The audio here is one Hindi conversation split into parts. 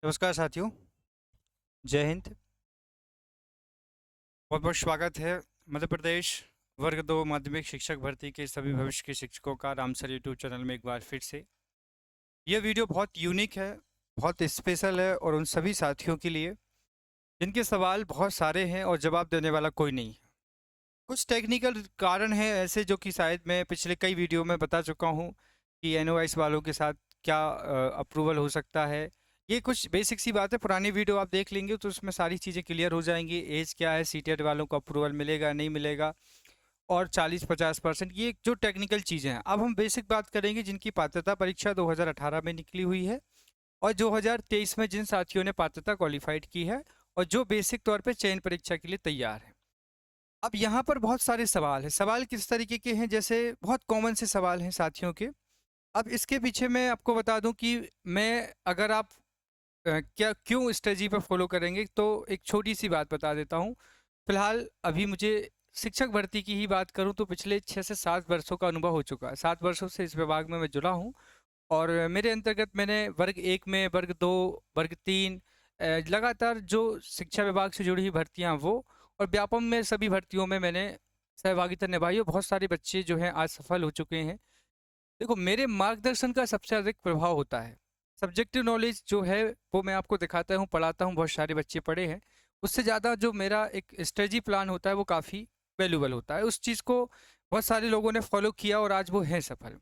नमस्कार साथियों। जय हिंद। बहुत बहुत स्वागत है मध्य प्रदेश वर्ग 2 माध्यमिक शिक्षक भर्ती के सभी भविष्य के शिक्षकों का राम सर यूट्यूब चैनल में एक बार फिर से। यह वीडियो बहुत यूनिक है, बहुत स्पेशल है और उन सभी साथियों के लिए जिनके सवाल बहुत सारे हैं और जवाब देने वाला कोई नहीं है। कुछ टेक्निकल कारण हैं ऐसे जो कि शायद मैं पिछले कई वीडियो में बता चुका हूँ कि एनओआईस वालों के साथ क्या अप्रूवल हो सकता है। ये कुछ बेसिक सी बात है, पुरानी वीडियो आप देख लेंगे तो उसमें सारी चीज़ें क्लियर हो जाएंगी। एज क्या है, सीटेट वालों को अप्रूवल मिलेगा नहीं मिलेगा, और 40-50% ये जो टेक्निकल चीज़ें हैं। अब हम बेसिक बात करेंगे जिनकी पात्रता परीक्षा 2018 में निकली हुई है और 2023 में जिन साथियों ने पात्रता क्वालिफाइड की है और जो बेसिक तौर पे चयन परीक्षा के लिए तैयार है। अब यहाँ पर बहुत सारे सवाल हैं। सवाल किस तरीके के हैं, जैसे बहुत कॉमन से सवाल हैं साथियों के। अब इसके पीछे मैं आपको बता दूं कि मैं अगर आप क्या क्यों स्ट्रेटजी पर फॉलो करेंगे तो एक छोटी सी बात बता देता हूँ। फिलहाल अभी मुझे शिक्षक भर्ती की ही बात करूँ तो पिछले 6 से 7 वर्षों का अनुभव हो चुका है। 7 वर्षों से इस विभाग में मैं जुड़ा हूँ और मेरे अंतर्गत मैंने वर्ग 1 में, वर्ग 2, वर्ग 3 लगातार जो शिक्षा विभाग से जुड़ी हुई भर्तियां वो, और व्यापम में सभी भर्तियों में मैंने सहभागिता निभाई और बहुत सारे बच्चे जो हैं आज सफल हो चुके हैं। देखो, मेरे मार्गदर्शन का सबसे अधिक प्रभाव होता है। सब्जेक्टिव नॉलेज जो है वो मैं आपको दिखाता हूँ, पढ़ाता हूँ, बहुत सारे बच्चे पढ़े हैं। उससे ज़्यादा जो मेरा एक स्ट्रेटजी प्लान होता है वो काफ़ी वैल्यूबल होता है। उस चीज़ को बहुत सारे लोगों ने फॉलो किया और आज वो हैं सफल।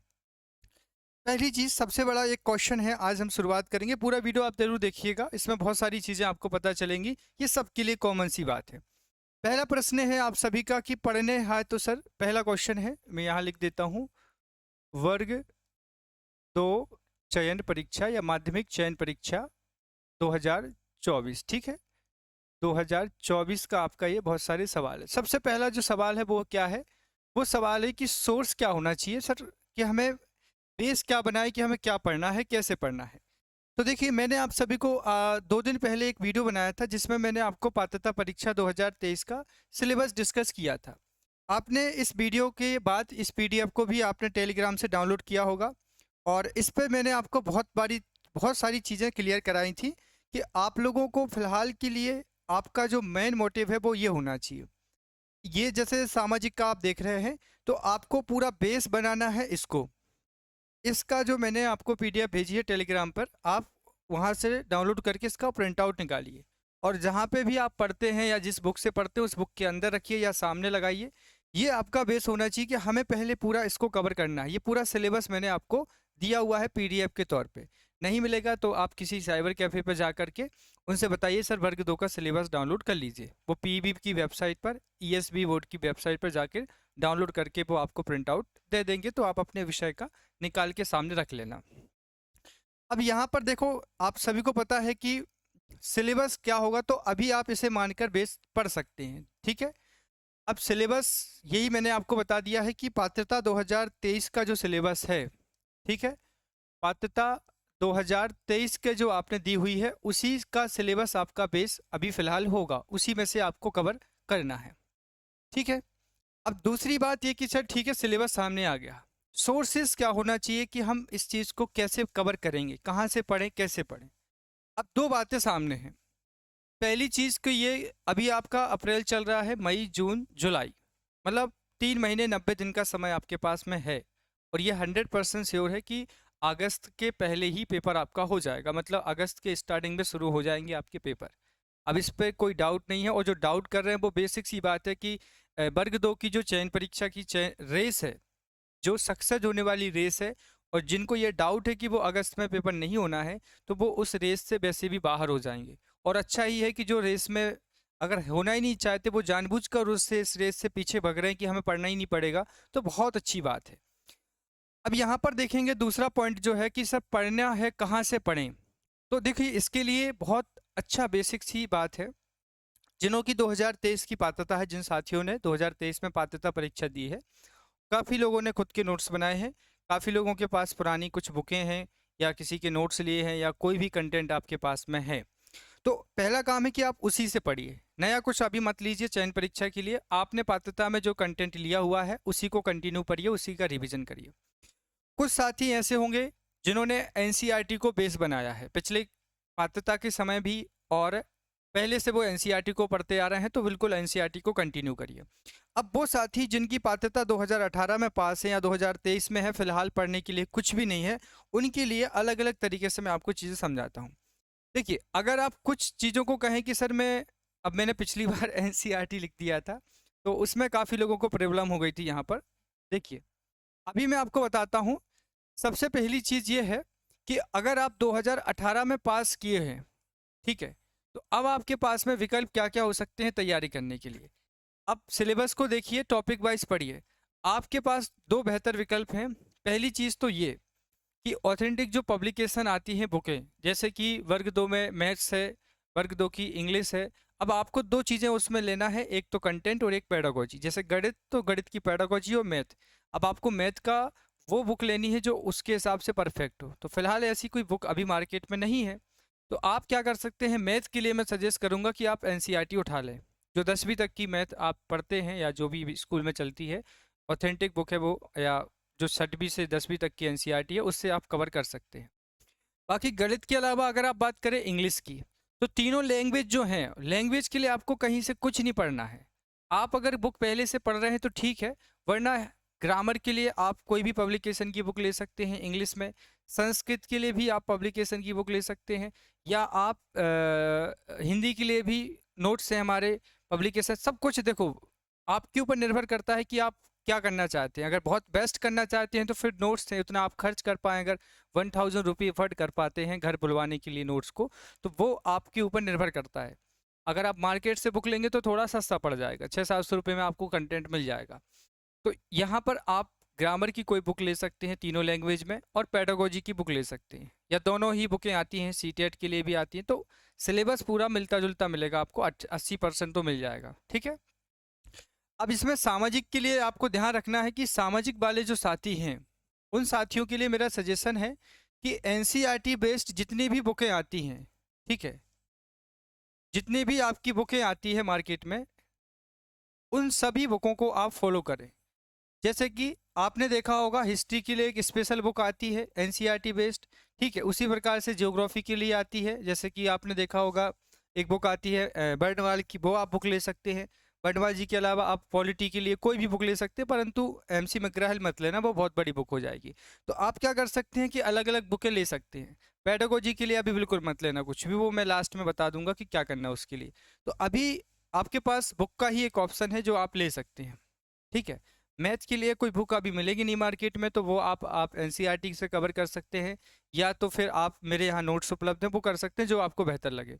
पहली चीज़, सबसे बड़ा एक क्वेश्चन है, आज हम शुरुआत करेंगे। पूरा वीडियो आप जरूर देखिएगा, इसमें बहुत सारी चीज़ें आपको पता चलेंगी। ये सबके लिए कॉमन सी बात है। पहला प्रश्न है आप सभी का कि पढ़ने हैं तो सर, पहला क्वेश्चन है, मैं यहाँ लिख देता हूँ, वर्ग 2 चयन परीक्षा या माध्यमिक चयन परीक्षा 2024, ठीक है। 2024 का आपका ये बहुत सारे सवाल है। सबसे पहला जो सवाल है वो क्या है? वो सवाल है कि सोर्स क्या होना चाहिए सर, कि हमें बेस क्या बनाए कि हमें क्या पढ़ना है, कैसे पढ़ना है। तो देखिए, मैंने आप सभी को 2 दिन पहले एक वीडियो बनाया था जिसमें मैंने आपको पात्रता परीक्षा 2023 का सिलेबस डिस्कस किया था। आपने इस वीडियो के बाद इस पीडीएफ को भी आपने टेलीग्राम से डाउनलोड किया होगा और इस पर मैंने आपको बहुत सारी चीज़ें क्लियर कराई थी कि आप लोगों को फ़िलहाल के लिए आपका जो मेन मोटिव है वो ये होना चाहिए। ये जैसे सामाजिक का आप देख रहे हैं, तो आपको पूरा बेस बनाना है इसको। इसका जो मैंने आपको पीडीएफ भेजी है टेलीग्राम पर, आप वहाँ से डाउनलोड करके इसका प्रिंट आउट निकालिए और जहाँ पे भी आप पढ़ते हैं या जिस बुक से पढ़ते हैं उस बुक के अंदर रखिए या सामने लगाइए। ये आपका बेस होना चाहिए कि हमें पहले पूरा इसको कवर करना है। ये पूरा सिलेबस मैंने आपको दिया हुआ है पीडीएफ के तौर पे। नहीं मिलेगा तो आप किसी साइबर कैफ़े पर जा करके उनसे बताइए सर वर्ग 2 का सिलेबस डाउनलोड कर लीजिए। वो पीईबी की वेबसाइट पर, ईएसबी बोर्ड की वेबसाइट पर जाकर डाउनलोड करके वो आपको प्रिंट आउट दे देंगे, तो आप अपने विषय का निकाल के सामने रख लेना। अब यहाँ पर देखो, आप सभी को पता है कि सिलेबस क्या होगा, तो अभी आप इसे मानकर बेस पढ़ सकते हैं, ठीक है। अब सिलेबस यही मैंने आपको बता दिया है कि पात्रता 2023 का जो सिलेबस है, ठीक है, पात्रता 2023 के जो आपने दी हुई है उसी का सिलेबस आपका बेस अभी फिलहाल होगा, उसी में से आपको कवर करना है, ठीक है। अब दूसरी बात ये कि सर ठीक है, सिलेबस सामने आ गया, सोर्सेस क्या होना चाहिए कि हम इस चीज़ को कैसे कवर करेंगे, कहाँ से पढ़ें, कैसे पढ़ें। अब दो बातें सामने हैं। पहली चीज़ कि ये अभी आपका अप्रैल चल रहा है, मई जून जुलाई, मतलब 3 महीने 90 दिन का समय आपके पास में है और ये 100% श्योर है कि अगस्त के पहले ही पेपर आपका हो जाएगा, मतलब अगस्त के स्टार्टिंग में शुरू हो जाएंगे आपके पेपर। अब इस पर कोई डाउट नहीं है, और जो डाउट कर रहे हैं वो बेसिक सी बात है कि वर्ग 2 की जो चयन परीक्षा की चयन रेस है, जो सक्सेस होने वाली रेस है, और जिनको ये डाउट है कि वो अगस्त में पेपर नहीं होना है तो वो उस रेस से वैसे भी बाहर हो जाएंगे। और अच्छा ही है कि जो रेस में अगर होना ही नहीं चाहते वो जानबूझकर उससे इस रेस से पीछे भग रहे हैं कि हमें पढ़ना ही नहीं पड़ेगा, तो बहुत अच्छी बात है। अब यहाँ पर देखेंगे दूसरा पॉइंट जो है कि सर पढ़ना है कहाँ से पढ़ें। तो देखिए, इसके लिए बहुत अच्छा बेसिक सी बात है। जिन्हों की 2023 की पात्रता है, जिन साथियों ने 2023 में पात्रता परीक्षा दी है, काफ़ी लोगों ने खुद के नोट्स बनाए हैं, काफ़ी लोगों के पास पुरानी कुछ बुकें हैं या किसी के नोट्स लिए हैं या कोई भी कंटेंट आपके पास में है। तो पहला काम है कि आप उसी से पढ़िए, नया कुछ अभी मत लीजिए। चयन परीक्षा के लिए आपने पात्रता में जो कंटेंट लिया हुआ है उसी को कंटिन्यू पढ़िए, उसी का रिविजन करिए। कुछ साथी ऐसे होंगे जिन्होंने एनसीईआरटी को बेस बनाया है, पिछले पात्रता के समय भी, और पहले से वो एनसीईआरटी को पढ़ते आ रहे हैं तो बिल्कुल एनसीईआरटी को कंटिन्यू करिए। अब वो साथी जिनकी पात्रता 2018 में पास है या 2023 में है, फिलहाल पढ़ने के लिए कुछ भी नहीं है, उनके लिए अलग अलग तरीके से मैं आपको चीज़ें समझाता हूँ। देखिए, अगर आप कुछ चीज़ों को कहें कि सर मैं, अब मैंने पिछली बार एनसीईआरटी लिख दिया था तो उसमें काफ़ी लोगों को प्रॉब्लम हो गई थी यहाँ पर। देखिए, अभी मैं आपको बताता हूँ। सबसे पहली चीज़ ये है कि अगर आप 2018 में पास किए हैं, ठीक है, तो अब आपके पास में विकल्प क्या क्या हो सकते हैं तैयारी करने के लिए। अब सिलेबस को देखिए, टॉपिक वाइज पढ़िए। आपके पास दो बेहतर विकल्प हैं। पहली चीज़ तो ये कि ऑथेंटिक जो पब्लिकेशन आती हैं बुकें, जैसे कि वर्ग 2 में मैथ्स है, वर्ग 2 की इंग्लिश है। अब आपको दो चीज़ें उसमें लेना है, एक तो कंटेंट और एक पेडागोजी। जैसे गणित तो गणित की पेडागोजी और मैथ। अब आपको मैथ का वो बुक लेनी है जो उसके हिसाब से परफेक्ट हो। तो फिलहाल ऐसी कोई बुक अभी मार्केट में नहीं है। तो आप क्या कर सकते हैं, मैथ के लिए मैं सजेस्ट करूंगा कि आप एनसीईआरटी उठा लें। जो 10वीं तक की मैथ आप पढ़ते हैं या जो भी स्कूल में चलती है, ऑथेंटिक बुक है वो, या जो 6वीं से 10वीं तक की एनसीईआरटी है उससे आप कवर कर सकते हैं। बाकी गणित के अलावा अगर आप बात करें इंग्लिश की, तो तीनों लैंग्वेज जो हैं, लैंग्वेज के लिए आपको कहीं से कुछ नहीं पढ़ना है। आप अगर बुक पहले से पढ़ रहे हैं तो ठीक है, वरना ग्रामर के लिए आप कोई भी पब्लिकेशन की बुक ले सकते हैं इंग्लिश में। संस्कृत के लिए भी आप पब्लिकेशन की बुक ले सकते हैं, या आप हिंदी के लिए भी नोट्स हैं हमारे, पब्लिकेशन, सब कुछ। देखो, आपके ऊपर निर्भर करता है कि आप क्या करना चाहते हैं। अगर बहुत बेस्ट करना चाहते हैं तो फिर नोट्स हैं, उतना आप खर्च कर पाएँ। अगर 1000 रुपये एफर्ट कर पाते हैं घर बुलवाने के लिए नोट्स को, तो वो आपके ऊपर निर्भर करता है। अगर आप मार्केट से बुक लेंगे तो थोड़ा सस्ता पड़ जाएगा, 600-700 रुपये में आपको कंटेंट मिल जाएगा। तो यहाँ पर आप ग्रामर की कोई बुक ले सकते हैं तीनों लैंग्वेज में, और पेडागोजी की बुक ले सकते हैं, या दोनों ही बुकें आती हैं, सीटेट के लिए भी आती हैं। तो सिलेबस पूरा मिलता जुलता मिलेगा आपको, 80% तो मिल जाएगा, ठीक है। अब इसमें सामाजिक के लिए आपको ध्यान रखना है कि सामाजिक वाले जो साथी हैं, उन साथियों के लिए मेरा सजेशन है कि एनसीईआरटी बेस्ड जितनी भी बुकें आती हैं, ठीक है, जितनी भी आपकी बुकें आती है मार्केट में, उन सभी बुकों को आप फॉलो करें। जैसे कि आपने देखा होगा हिस्ट्री के लिए एक स्पेशल बुक आती है एनसीईआरटी बेस्ड, ठीक है। उसी प्रकार से ज्योग्राफी के लिए आती है, जैसे कि आपने देखा होगा एक बुक आती है बर्नवाल की, वो आप बुक ले सकते हैं। बर्नवाल जी के अलावा आप पॉलिटी के लिए कोई भी बुक ले सकते हैं, परंतु एमसी मैकग्राहिल मत लेना, वो बहुत बड़ी बुक हो जाएगी। तो आप क्या कर सकते हैं कि अलग अलग बुकें ले सकते हैं। पेडागोजी के लिए अभी बिल्कुल मत लेना कुछ भी, वो मैं लास्ट में बता दूंगा कि क्या करना है उसके लिए। तो अभी आपके पास बुक का ही एक ऑप्शन है जो आप ले सकते हैं, ठीक है। मैथ के लिए कोई बुक अभी मिलेगी नहीं मार्केट में, तो वो आप एनसीईआरटी से कवर कर सकते हैं, या तो फिर आप मेरे यहाँ नोट्स उपलब्ध हैं वो कर सकते हैं, जो आपको बेहतर लगे,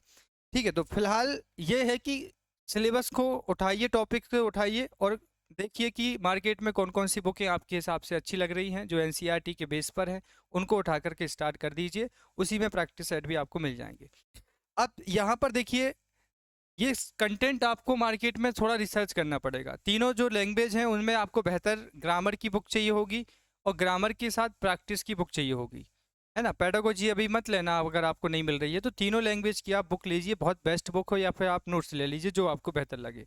ठीक है। तो फिलहाल ये है कि सिलेबस को उठाइए, टॉपिक को उठाइए, और देखिए कि मार्केट में कौन कौन सी बुकें आपके हिसाब से अच्छी लग रही हैं जो एनसीईआरटी के बेस पर हैं, उनको उठा करके स्टार्ट कर दीजिए। उसी में प्रैक्टिस सेट भी आपको मिल जाएंगे। अब यहाँ पर देखिए, ये कंटेंट आपको मार्केट में थोड़ा रिसर्च करना पड़ेगा। तीनों जो लैंग्वेज हैं उनमें आपको बेहतर ग्रामर की बुक चाहिए होगी, और ग्रामर के साथ प्रैक्टिस की बुक चाहिए होगी, है ना। पेडागोजी अभी मत लेना अगर आपको नहीं मिल रही है, तो तीनों लैंग्वेज की आप बुक लीजिए, बहुत बेस्ट बुक हो, या फिर आप नोट्स ले लीजिए जो आपको बेहतर लगे।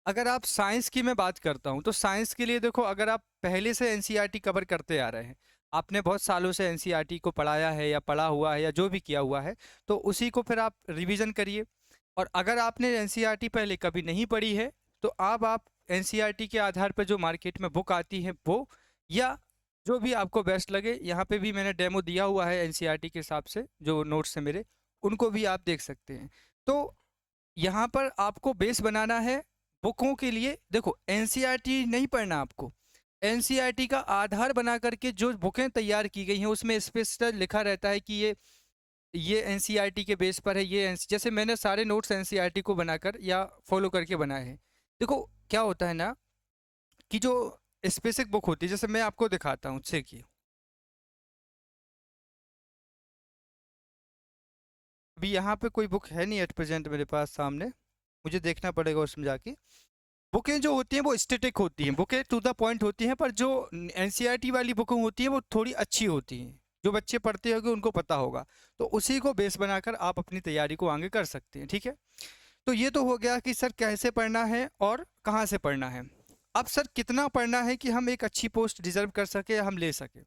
अगर आप साइंस की मैं बात करता हूँ, तो साइंस के लिए देखो, अगर आप पहले से एनसीईआरटी कवर करते आ रहे हैं, आपने बहुत सालों से एनसीईआरटी को पढ़ाया है या पढ़ा हुआ है या जो भी किया हुआ है, तो उसी को फिर आप रिवीजन करिए। और अगर आपने एनसीईआरटी पहले कभी नहीं पढ़ी है, तो अब आप एनसीईआरटी के आधार पर जो मार्केट में बुक आती है वो, या जो भी आपको बेस्ट लगे, यहाँ पे भी मैंने डेमो दिया हुआ है एनसीईआरटी के हिसाब से, जो नोट्स है मेरे, उनको भी आप देख सकते हैं। तो यहाँ पर आपको बेस बनाना है बुकों के लिए। देखो, एनसीईआरटी नहीं पढ़ना आपको, एनसीईआरटी का आधार बना करके जो बुकें तैयार की गई हैं उसमें स्पेशल लिखा रहता है कि ये एनसीईआरटी के बेस पर है, जैसे मैंने सारे नोट्स एनसीईआरटी को बनाकर या फॉलो करके बनाए हैं। देखो क्या होता है ना, कि जो स्पेसिफिक बुक होती है, जैसे मैं आपको दिखाता हूँ, देखिए अभी यहाँ पे कोई बुक है नहीं एट प्रेजेंट मेरे पास सामने, मुझे देखना पड़ेगा उसमें जाके। बुकें जो होती हैं वो स्टैटिक होती हैं, बुकें टू द पॉइंट होती हैं, पर जो एनसीईआरटी वाली बुकें होती हैं वो थोड़ी अच्छी होती हैं, जो बच्चे पढ़ते होंगे उनको पता होगा। तो उसी को बेस बनाकर आप अपनी तैयारी को आगे कर सकते हैं, ठीक है। तो ये तो हो गया कि सर कैसे पढ़ना है और कहाँ से पढ़ना है। अब सर कितना पढ़ना है कि हम एक अच्छी पोस्ट डिजर्व कर सके या हम ले सके।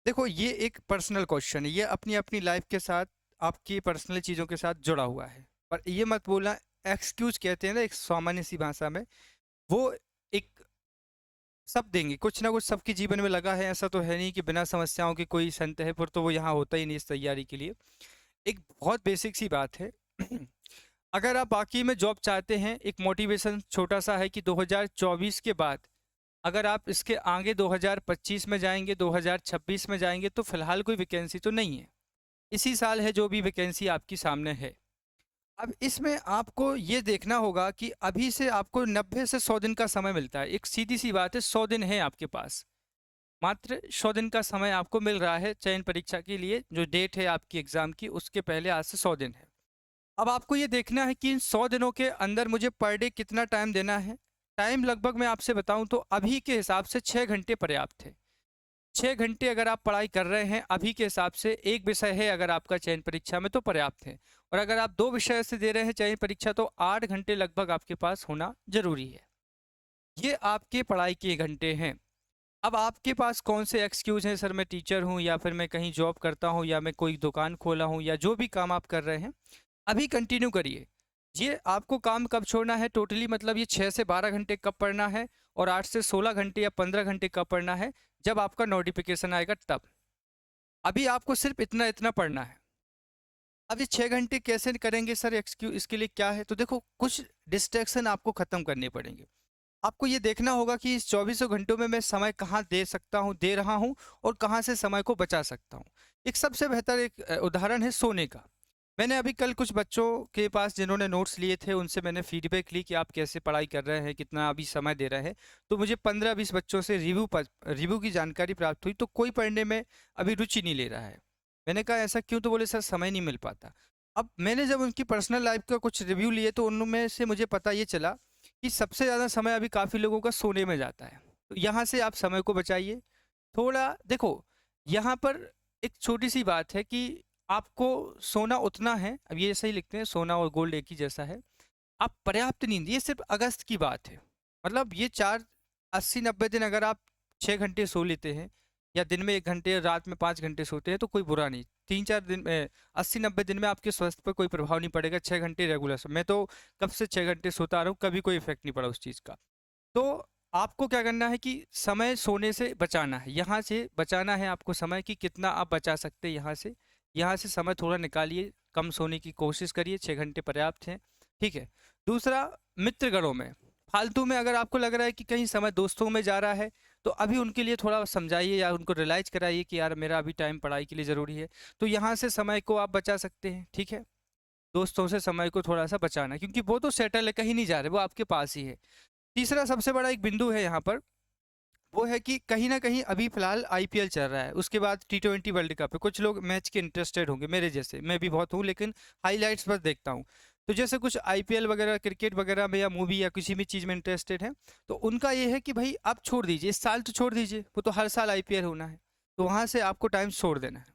देखो, ये एक पर्सनल क्वेश्चन है, ये अपनी अपनी लाइफ के साथ आपकी पर्सनल चीज़ों के साथ जुड़ा हुआ है। पर ये मत बोलना, एक्सक्यूज कहते हैं ना एक सामान्य सी भाषा में, वो एक सब देंगे, कुछ ना कुछ सबके जीवन में लगा है। ऐसा तो है नहीं कि बिना समस्याओं के कोई संत है, पर तो वो यहाँ होता ही नहीं इस तैयारी के लिए। एक बहुत बेसिक सी बात है। अगर आप वाकई में जॉब चाहते हैं, एक मोटिवेशन छोटा सा है कि 2024 के बाद अगर आप इसके आगे 2025 में जाएंगे, 2026 में जाएंगे, तो फिलहाल कोई वैकेंसी तो नहीं है। इसी साल है जो भी वैकेंसी आपकी सामने है। अब इसमें आपको ये देखना होगा कि अभी से आपको 90 से 100 दिन का समय मिलता है। एक सीधी सी बात है, 100 दिन है आपके पास, मात्र 100 दिन का समय आपको मिल रहा है चयन परीक्षा के लिए। जो डेट है आपकी एग्जाम की, उसके पहले आज से 100 दिन है। अब आपको ये देखना है कि इन 100 दिनों के अंदर मुझे पर डे कितना टाइम देना है। टाइम लगभग मैं आपसे बताऊं तो अभी के हिसाब से 6 घंटे पर्याप्त है। 6 घंटे अगर आप पढ़ाई कर रहे हैं अभी के हिसाब से, एक विषय है अगर आपका चयन परीक्षा में, तो पर्याप्त है। और अगर आप 2 विषय से दे रहे हैं चयन परीक्षा, तो 8 घंटे लगभग आपके पास होना जरूरी है। ये आपके पढ़ाई के घंटे हैं। अब आपके पास कौन से एक्सक्यूज हैं, सर मैं टीचर हूँ, या फिर मैं कहीं जॉब करता हूँ, या मैं कोई दुकान खोला हूँ, या जो भी काम आप कर रहे हैं अभी कंटिन्यू करिए। ये आपको काम कब छोड़ना है टोटली, मतलब ये 6 से 12 घंटे कब पढ़ना है, और 8 से 16 घंटे या 15 घंटे कब पढ़ना है, जब आपका नोटिफिकेशन आएगा तब। अभी आपको सिर्फ इतना इतना पढ़ना है। अब ये 6 घंटे कैसे करेंगे सर, एक्सक्यूज इसके लिए क्या है, तो देखो कुछ डिस्ट्रैक्शन आपको ख़त्म करने पड़ेंगे। आपको ये देखना होगा कि इस 24 घंटों में मैं समय कहाँ दे सकता हूँ, दे रहा हूँ, और कहाँ से समय को बचा सकता हूँ। एक सबसे बेहतर एक उदाहरण है सोने का। मैंने अभी कल कुछ बच्चों के पास जिन्होंने नोट्स लिए थे, उनसे मैंने फीडबैक ली कि आप कैसे पढ़ाई कर रहे हैं, कितना अभी समय दे रहे हैं। तो मुझे 15-20 बच्चों से रिव्यू की जानकारी प्राप्त हुई, तो कोई पढ़ने में अभी रुचि नहीं ले रहा है। मैंने कहा ऐसा क्यों, तो बोले सर समय नहीं मिल पाता। अब मैंने जब उनकी पर्सनल लाइफ का कुछ रिव्यू लिए, तो उनमें से मुझे पता ये चला कि सबसे ज़्यादा समय अभी काफ़ी लोगों का सोने में जाता है। तो यहाँ से आप समय को बचाइए थोड़ा। देखो यहाँ पर एक छोटी सी बात है कि आपको सोना उतना है, अब ये सही लिखते हैं, सोना और गोल्ड एक ही जैसा है। आप पर्याप्त नींद, ये सिर्फ अगस्त की बात है। मतलब ये 80-90 दिन अगर आप 6 घंटे सो लेते हैं, या दिन में 1 घंटे, रात में 5 घंटे सोते हैं, तो कोई बुरा नहीं। 3-4 दिन में, 80-90 दिन में आपके स्वास्थ्य पर कोई प्रभाव नहीं पड़ेगा। 6 घंटे रेगुलर मैं तो कब से 6 घंटे सोता आ रहा हूँ, कभी कोई इफेक्ट नहीं पड़ा उस चीज़ का। तो आपको क्या करना है कि समय सोने से बचाना है, यहाँ से बचाना है आपको समय, कि कितना आप बचा सकते हैं यहाँ से समय थोड़ा निकालिए, कम सोने की कोशिश करिए, 6 घंटे पर्याप्त हैं। ठीक है। दूसरा, मित्रगणों में फालतू में अगर आपको लग रहा है कि कहीं समय दोस्तों में जा रहा है, तो अभी उनके लिए थोड़ा समझाइए या उनको रियलाइज कराइए कि यार मेरा अभी टाइम पढ़ाई के लिए ज़रूरी है। तो यहाँ से समय को आप बचा सकते हैं। ठीक है। दोस्तों से समय को थोड़ा सा बचाना, क्योंकि वो तो सेटल है, कहीं नहीं जा रहे, वो आपके पास ही है। तीसरा सबसे बड़ा एक बिंदु है यहाँ पर, वो है कि कहीं ना कहीं अभी फिलहाल आईपीएल चल रहा है, उसके बाद T20 वर्ल्ड कप है। कुछ लोग मैच के इंटरेस्टेड होंगे मेरे जैसे, मैं भी बहुत हूँ, लेकिन हाईलाइट्स बस देखता हूँ। तो जैसे कुछ आईपीएल वगैरह, क्रिकेट वगैरह में, या मूवी या किसी भी चीज़ में इंटरेस्टेड है, तो उनका ये है कि भाई आप छोड़ दीजिए, इस साल तो छोड़ दीजिए, वो तो हर साल आईपीएल होना है, तो वहाँ से आपको टाइम छोड़ देना है।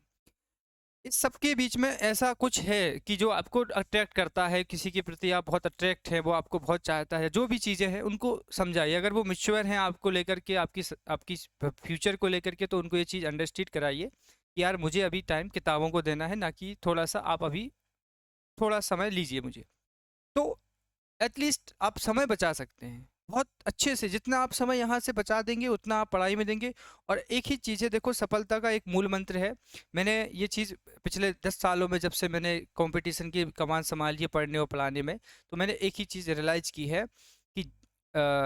इस सबके बीच में ऐसा कुछ है कि जो आपको अट्रैक्ट करता है, किसी के प्रति आप बहुत अट्रैक्ट है, वो आपको बहुत चाहता है, जो भी चीज़ें हैं उनको समझाइए। अगर वो मैच्योर हैं आपको लेकर के, आपकी फ्यूचर को लेकर के, तो उनको ये चीज़ अंडरस्टैंड कराइए कि यार मुझे अभी टाइम किताबों को देना है, ना कि थोड़ा सा आप अभी थोड़ा समय लीजिए मुझे। तो एटलीस्ट आप समय बचा सकते हैं बहुत अच्छे से। जितना आप समय यहाँ से बचा देंगे, उतना आप पढ़ाई में देंगे। और एक ही चीज़ है, देखो सफलता का एक मूल मंत्र है। मैंने ये चीज़ पिछले 10 सालों में, जब से मैंने कंपटीशन की कमान संभाली है पढ़ने और पढ़ाने में, तो मैंने एक ही चीज़ रियलाइज़ की है कि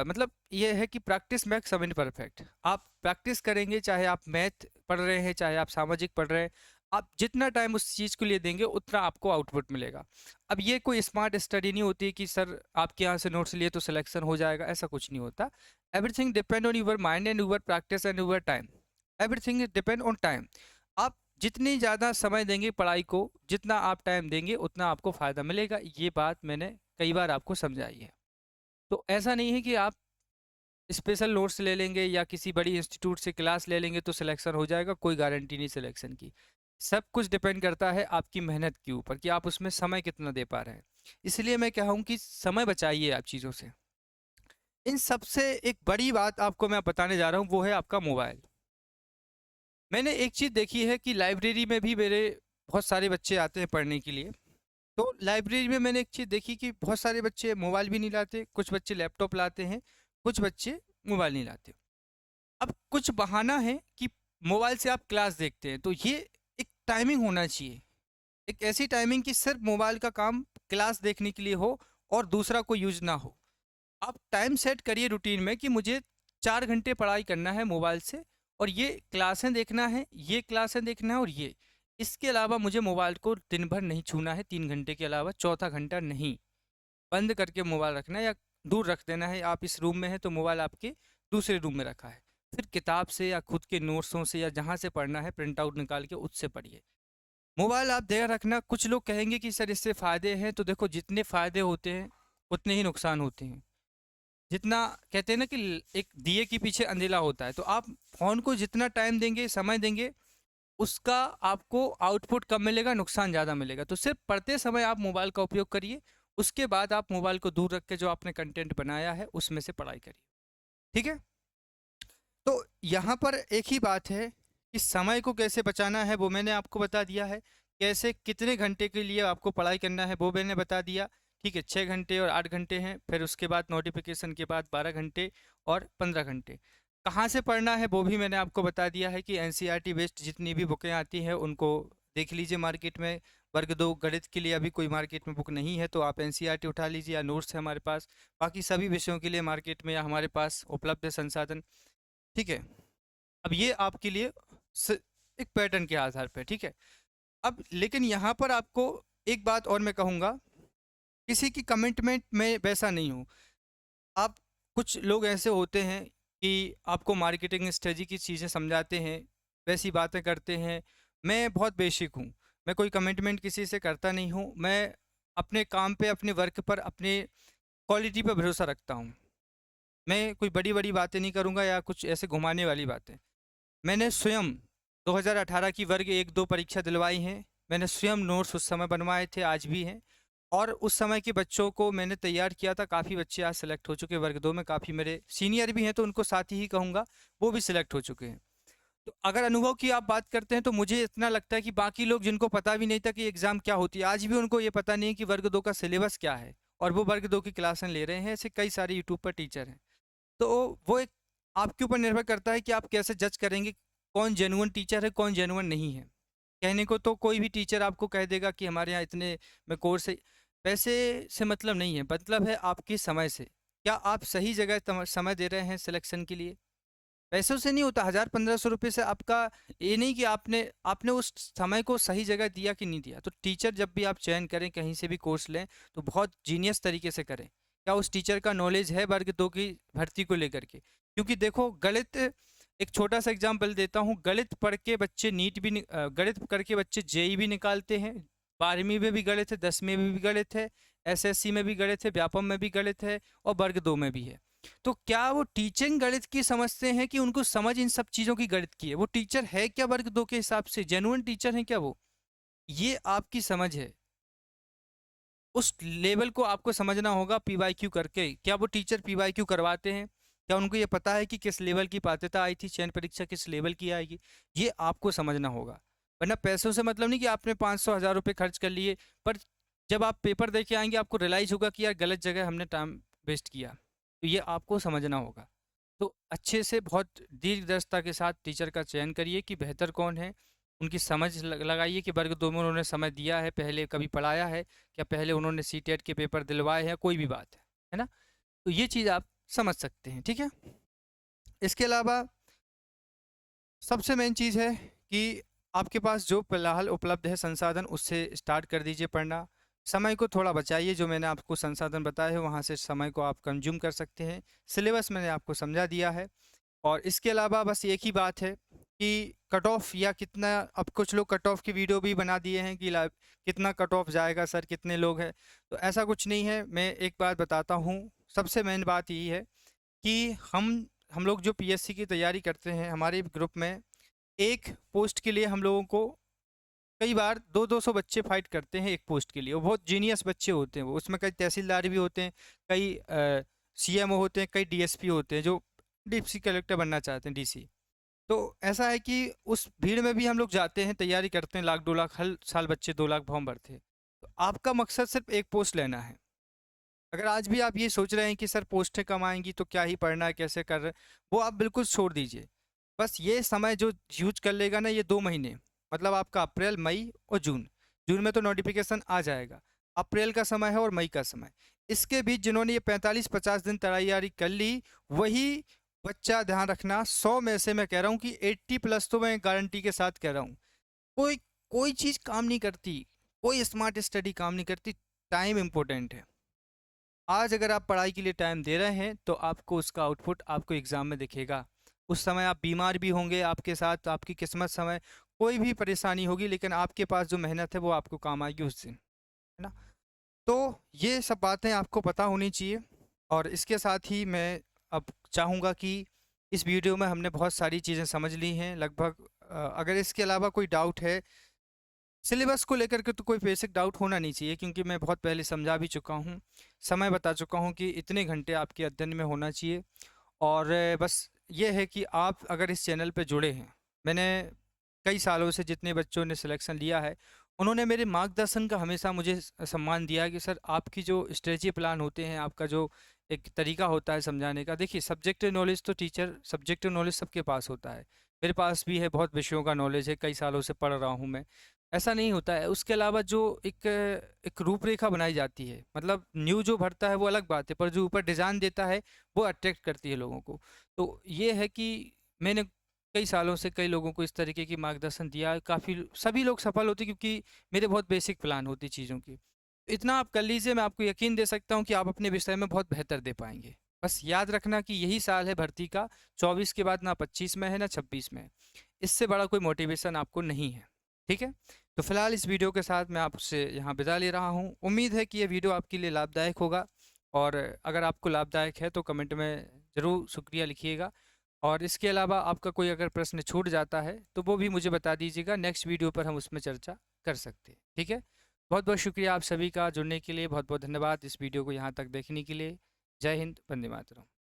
मतलब ये है कि प्रैक्टिस मेक्स सम परफेक्ट। आप प्रैक्टिस करेंगे, चाहे आप मैथ पढ़ रहे हैं, चाहे आप सामाजिक पढ़ रहे हैं, आप जितना टाइम उस चीज़ के लिए देंगे उतना आपको आउटपुट मिलेगा। अब ये कोई स्मार्ट स्टडी नहीं होती कि सर आपके यहाँ से नोट्स लिए तो सिलेक्शन हो जाएगा, ऐसा कुछ नहीं होता। Everything depend on your mind and your practice and your time. Everything depend on time. आप जितनी ज़्यादा समय देंगे पढ़ाई को, जितना आप टाइम देंगे, उतना आपको फ़ायदा मिलेगा। ये बात मैंने कई बार आपको समझाई है। तो ऐसा नहीं है कि आप स्पेशल नोट्स ले लेंगे या किसी बड़ी इंस्टीट्यूट से क्लास ले लेंगे तो सिलेक्शन हो जाएगा, कोई गारंटी नहीं सिलेक्शन की। सब कुछ डिपेंड करता है आपकी मेहनत के ऊपर, कि आप उसमें समय कितना दे पा रहे हैं। इसलिए मैं कहूँ कि समय बचाइए आप चीज़ों से। इन सबसे एक बड़ी बात आपको मैं बताने जा रहा हूँ, वो है आपका मोबाइल। मैंने एक चीज़ देखी है कि लाइब्रेरी में भी मेरे बहुत सारे बच्चे आते हैं पढ़ने के लिए। तो लाइब्रेरी में मैंने एक चीज़ देखी कि बहुत सारे बच्चे मोबाइल भी नहीं लाते, कुछ बच्चे लैपटॉप लाते हैं, कुछ बच्चे मोबाइल नहीं लाते। अब कुछ बहाना है कि मोबाइल से आप क्लास देखते हैं, तो ये एक टाइमिंग होना चाहिए, एक ऐसी टाइमिंग कि सिर्फ मोबाइल का काम क्लास देखने के लिए हो और दूसरा कोई यूज ना हो। आप टाइम सेट करिए रूटीन में कि मुझे 4 घंटे पढ़ाई करना है मोबाइल से, और ये क्लासें देखना है, ये क्लासें देखना है, और ये इसके अलावा मुझे मोबाइल को दिन भर नहीं छूना है, 3 घंटे के अलावा चौथा घंटा नहीं। बंद करके मोबाइल रखना है या दूर रख देना है। आप इस रूम में हैं तो मोबाइल आपके दूसरे रूम में रखा है। फिर किताब से या खुद के नोट्सों से या जहाँ से पढ़ना है प्रिंट आउट निकाल के उससे पढ़िए। मोबाइल आप ध्यान रखना, कुछ लोग कहेंगे कि सर इससे फ़ायदे हैं, तो देखो जितने फ़ायदे होते हैं उतने ही नुकसान होते हैं। जितना कहते हैं ना कि एक दिए के पीछे अंधेला होता है, तो आप फ़ोन को जितना टाइम देंगे, समय देंगे, उसका आपको आउटपुट कम मिलेगा, नुकसान ज़्यादा मिलेगा। तो सिर्फ पढ़ते समय आप मोबाइल का उपयोग करिए, उसके बाद आप मोबाइल को दूर रख के जो आपने कंटेंट बनाया है उसमें से पढ़ाई करिए। ठीक है? तो यहाँ पर एक ही बात है कि समय को कैसे बचाना है वो मैंने आपको बता दिया है। कैसे कितने घंटे के लिए आपको पढ़ाई करना है वो मैंने बता दिया। ठीक है, 6 घंटे और 8 घंटे हैं, फिर उसके बाद नोटिफिकेशन के बाद 12 घंटे और 15 घंटे। कहाँ से पढ़ना है वो भी मैंने आपको बता दिया है कि एनसीईआरटी बेस्ड जितनी भी बुकें आती हैं उनको देख लीजिए मार्केट में। वर्ग 2 गणित के लिए अभी कोई मार्केट में बुक नहीं है, तो आप एनसीईआरटी उठा लीजिए या नोट्स है हमारे पास। बाकी सभी विषयों के लिए मार्केट में या हमारे पास उपलब्ध है संसाधन। ठीक है, अब ये आपके लिए स एक पैटर्न के आधार पे, ठीक है। अब लेकिन यहाँ पर आपको एक बात और मैं कहूँगा, किसी की कमिटमेंट में वैसा नहीं हूँ। आप कुछ लोग ऐसे होते हैं कि आपको मार्केटिंग स्ट्रेटजी की चीज़ें समझाते हैं, वैसी बातें करते हैं। मैं बहुत बेसिक हूँ, मैं कोई कमिटमेंट किसी से करता नहीं हूँ। मैं अपने काम पे, अपने वर्क पर, अपने क्वालिटी पे भरोसा रखता हूँ। मैं कोई बड़ी-बड़ी बातें नहीं करूँगा या कुछ ऐसे घुमाने वाली बातें। मैंने स्वयं 2018 की वर्ग 1-2 परीक्षा दिलवाई हैं। मैंने स्वयं नोट्स उस समय बनवाए थे, आज भी हैं। और उस समय के बच्चों को मैंने तैयार किया था। काफ़ी बच्चे आज सेलेक्ट हो चुके हैं वर्ग 2 में, काफ़ी मेरे सीनियर भी हैं तो उनको साथ ही कहूँगा, वो भी सिलेक्ट हो चुके हैं। तो अगर अनुभव की आप बात करते हैं तो मुझे इतना लगता है कि बाकी लोग जिनको पता भी नहीं था कि एग्ज़ाम क्या होती है, आज भी उनको ये पता नहीं है कि वर्ग 2 का सिलेबस क्या है, और वो वर्ग 2 की क्लासें ले रहे हैं। ऐसे कई सारे यूट्यूब पर टीचर हैं। तो वो एक आपके ऊपर निर्भर करता है कि आप कैसे जज करेंगे कौन जेन्युइन टीचर है, कौन जेन्युइन नहीं है। कहने को तो कोई भी टीचर आपको कह देगा कि हमारे यहाँ इतने में कोर्स है, पैसे से मतलब नहीं है, मतलब है आपके समय से। क्या आप सही जगह समय दे रहे हैं सिलेक्शन के लिए? पैसों से नहीं होता, 1000-1500 रुपये से आपका ये नहीं कि आपने आपने उस समय को सही जगह दिया कि नहीं दिया। तो टीचर जब भी आप चयन करें, कहीं से भी कोर्स लें, तो बहुत जीनियस तरीके से करें। क्या उस टीचर का नॉलेज है वर्ग 2 की भर्ती को लेकर के? क्योंकि देखो गणित, एक छोटा सा एग्जाम्पल देता हूँ, गणित पढ़ के बच्चे गणित करके बच्चे जेई भी निकालते हैं। 12वीं में भी गणित है, 10वीं में भी गणित है, एसएससी में भी गणित है, व्यापम में भी गणित है, और वर्ग 2 में भी है। तो क्या वो टीचिंग गणित की समझते हैं कि उनको समझ इन सब चीज़ों की गणित की है? वो टीचर है क्या वर्ग 2 के हिसाब से? जेन्युइन टीचर हैं क्या वो? ये आपकी समझ है। उस लेवल को आपको समझना होगा पीवाईक्यू करके। क्या वो टीचर पीवाईक्यू करवाते हैं? क्या उनको ये पता है कि किस लेवल की पात्रता आई थी, चयन परीक्षा किस लेवल की आएगी? ये आपको समझना होगा। वरना पैसों से मतलब नहीं कि आपने 500-1000 रुपए खर्च कर लिए, पर जब आप पेपर दे के आएँगे आपको रियलाइज़ होगा कि यार गलत जगह हमने टाइम वेस्ट किया। तो ये आपको समझना होगा। तो अच्छे से बहुत दीर्घदर्शिता के साथ टीचर का चयन करिए कि बेहतर कौन है। उनकी समझ लगाइए कि वर्ग 2 में उन्होंने समय दिया है, पहले कभी पढ़ाया है, क्या पहले उन्होंने सीटेट के पेपर दिलवाए हैं, कोई भी बात है ना? तो ये चीज़ आप समझ सकते हैं, ठीक है? इसके अलावा सबसे मेन चीज़ है कि आपके पास जो फिलहाल उपलब्ध है संसाधन, उससे स्टार्ट कर दीजिए पढ़ना। समय को थोड़ा बचाइए, जो मैंने आपको संसाधन बताए हैं वहाँ से समय को आप कंज्यूम कर सकते हैं। सिलेबस मैंने आपको समझा दिया है। और इसके अलावा बस एक ही बात है कि कट ऑफ या कितना, अब कुछ लोग कट ऑफ की वीडियो भी बना दिए हैं कि कितना कट ऑफ जाएगा सर, कितने लोग हैं। तो ऐसा कुछ नहीं है। मैं एक बात बताता हूँ, सबसे मेन बात यही है कि हम लोग जो पीएससी की तैयारी करते हैं, हमारे ग्रुप में एक पोस्ट के लिए हम लोगों को कई बार 200-200 बच्चे फाइट करते हैं एक पोस्ट के लिए। वो बहुत जीनियस बच्चे होते हैं, वो उसमें कई तहसीलदार भी होते हैं, कई सीएमओ होते हैं, कई डीएसपी होते हैं जो डिप्टी कलेक्टर बनना चाहते हैं, डीसी। तो ऐसा है कि उस भीड़ में भी हम लोग जाते हैं, तैयारी करते हैं, लाख 2 लाख हर साल बच्चे 2 लाख फॉर्म भरते हैं। तो आपका मकसद सिर्फ एक पोस्ट लेना है। अगर आज भी आप ये सोच रहे हैं कि सर पोस्टें कम आएंगी तो क्या ही पढ़ना है, कैसे कर रहे, वो आप बिल्कुल छोड़ दीजिए। बस ये समय जो यूज कर लेगा ना, ये 2 महीने, मतलब आपका अप्रैल, मई और जून। जून में तो नोटिफिकेशन आ जाएगा, अप्रैल का समय है और मई का समय। इसके बीच जिन्होंने ये 45-50 दिन तैयारी कर ली, वही बच्चा, ध्यान रखना, 100 में से मैं कह रहा हूँ कि 80+ तो मैं गारंटी के साथ कह रहा हूँ, कोई कोई चीज़ काम नहीं करती, कोई स्मार्ट स्टडी काम नहीं करती। टाइम इंपॉर्टेंट है। आज अगर आप पढ़ाई के लिए टाइम दे रहे हैं तो आपको उसका आउटपुट आपको एग्ज़ाम में दिखेगा। उस समय आप बीमार भी होंगे, आपके साथ आपकी किस्मत समय कोई भी परेशानी होगी, लेकिन आपके पास जो मेहनत है वो आपको काम आएगी उस दिन, है ना? तो ये सब बातें आपको पता होनी चाहिए। और इसके साथ ही मैं अब चाहूँगा कि इस वीडियो में हमने बहुत सारी चीज़ें समझ ली हैं लगभग। अगर इसके अलावा कोई डाउट है सिलेबस को लेकर के, तो कोई बेसिक डाउट होना नहीं चाहिए, क्योंकि मैं बहुत पहले समझा भी चुका हूँ, समय बता चुका हूँ कि इतने घंटे आपके अध्ययन में होना चाहिए। और बस ये है कि आप अगर इस चैनल पे जुड़े हैं, मैंने कई सालों से जितने बच्चों ने सिलेक्शन लिया है, उन्होंने मेरे मार्गदर्शन का हमेशा मुझे सम्मान दिया है कि सर आपकी जो स्ट्रेटजी प्लान होते हैं, आपका जो एक तरीका होता है समझाने का, देखिए सब्जेक्टिव नॉलेज तो टीचर, सब्जेक्टिव नॉलेज सबके पास होता है, मेरे पास भी है, बहुत विषयों का नॉलेज है, कई सालों से पढ़ रहा हूँ मैं। ऐसा नहीं होता है। उसके अलावा जो एक एक रूपरेखा बनाई जाती है, मतलब न्यू जो भरता है वो अलग बात है, पर जो ऊपर डिज़ाइन देता है वो अट्रैक्ट करती है लोगों को। तो ये है कि मैंने कई सालों से कई लोगों को इस तरीके की मार्गदर्शन दिया है, काफ़ी सभी लोग सफल होते हैं, क्योंकि मेरे बहुत बेसिक प्लान होती चीज़ों की। इतना आप कर लीजिए, मैं आपको यकीन दे सकता हूँ कि आप अपने विषय में बहुत बेहतर दे पाएंगे। बस याद रखना कि यही साल है भर्ती का, 24 के बाद ना 25 में है ना 26 में है। इससे बड़ा कोई मोटिवेशन आपको नहीं है। ठीक है? तो फिलहाल इस वीडियो के साथ मैं आपसे यहाँ विदा ले रहा हूँ। उम्मीद है कि ये वीडियो आपके लिए लाभदायक होगा, और अगर आपको लाभदायक है तो कमेंट में ज़रूर शुक्रिया लिखिएगा। और इसके अलावा आपका कोई अगर प्रश्न छूट जाता है तो वो भी मुझे बता दीजिएगा, नेक्स्ट वीडियो पर हम उसमें चर्चा कर सकते हैं। ठीक है? बहुत बहुत शुक्रिया आप सभी का जुड़ने के लिए, बहुत बहुत धन्यवाद इस वीडियो को यहाँ तक देखने के लिए। जय हिंद, वंदे मातरम।